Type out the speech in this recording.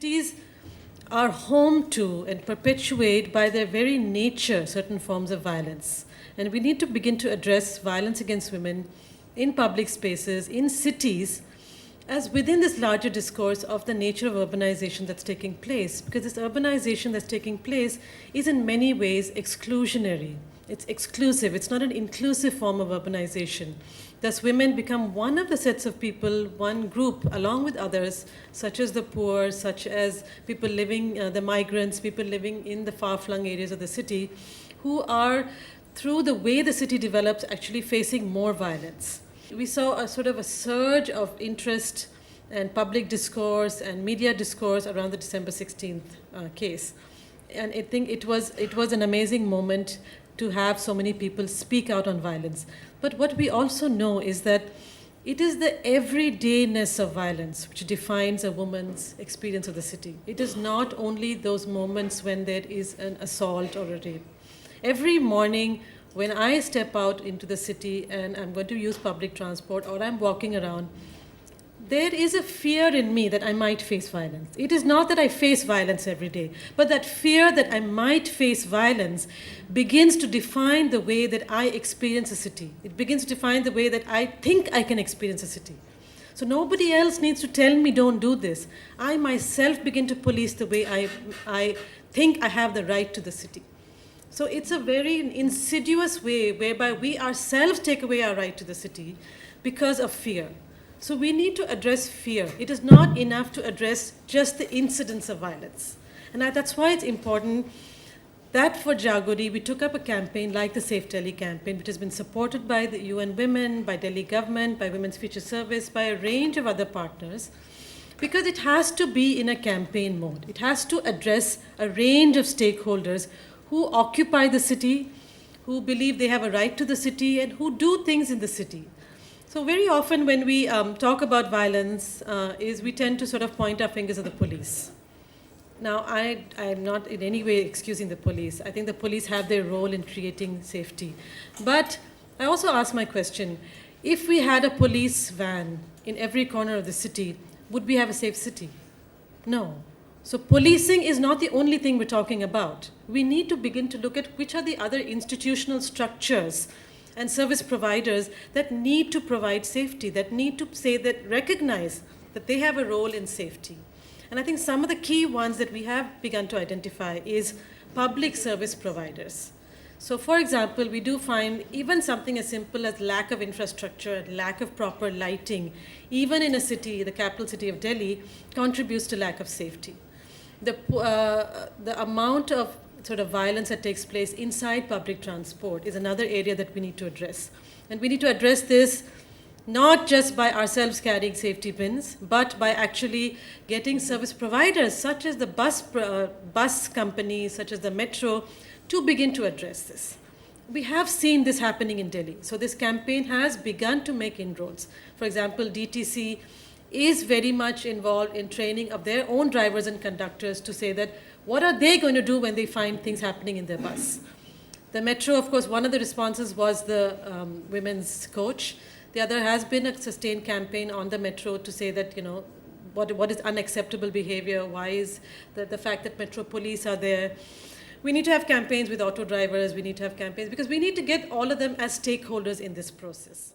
cities are home to and perpetuate by their very nature certain forms of violence. And we need to begin to address violence against women in public spaces, in cities, as within this larger discourse of the nature of urbanization that's taking place. Because this urbanization that's taking place is in many ways exclusionary. It's exclusive. It's not an inclusive form of urbanization. Thus, women become one of the sets of people, one group, along with others, such as the poor, such as people living, the migrants, people living in the far-flung areas of the city, who are, through the way the city develops, actually facing more violence. We saw a sort of a surge of interest and public discourse and media discourse around the December 16th case. And I think it was an amazing moment to have so many people speak out on violence. But what we also know is that it is the everydayness of violence which defines a woman's experience of the city. It is not only those moments when there is an assault or a rape. Every morning when I step out into the city and I'm going to use public transport or I'm walking around, there is a fear in me that I might face violence. It is not that I face violence every day, but that fear that I might face violence begins to define the way that I experience a city. It begins to define the way that I think I can experience a city. So nobody else needs to tell me don't do this. I myself begin to police the way I think I have the right to the city. So it's a very insidious way whereby we ourselves take away our right to the city because of fear. So we need to address fear. It is not enough to address just the incidents of violence. And that's why it's important that for Jagori, we took up a campaign like the Safe Delhi campaign, which has been supported by the UN Women, by Delhi government, by Women's Future Service, by a range of other partners, because it has to be in a campaign mode. It has to address a range of stakeholders who occupy the city, who believe they have a right to the city, and who do things in the city. So very often when we talk about violence, we tend to sort of point our fingers at the police. Now, I'm not in any way excusing the police. I think the police have their role in creating safety. But I also ask my question, if we had a police van in every corner of the city, would we have a safe city? No. So policing is not the only thing we're talking about. We need to begin to look at which are the other institutional structures and service providers that need to provide safety, that need to recognize that they have a role in safety. And I think some of the key ones that we have begun to identify is public service providers. So for example, we do find even something as simple as lack of infrastructure, lack of proper lighting, even in a city, the capital city of Delhi, contributes to lack of safety. The amount of sort of violence that takes place inside public transport is another area that we need to address. And we need to address this not just by ourselves carrying safety pins, but by actually getting service providers such as the bus companies, such as the metro, to begin to address this. We have seen this happening in Delhi. So this campaign has begun to make inroads. For example, DTC is very much involved in training of their own drivers and conductors to say that what are they going to do when they find things happening in their bus. The metro, of course, one of the responses was the women's coach. The other has been a sustained campaign on the metro to say that, what is unacceptable behavior, why is the fact that metro police are there. We need to have campaigns with auto drivers, we need to have campaigns, because we need to get all of them as stakeholders in this process.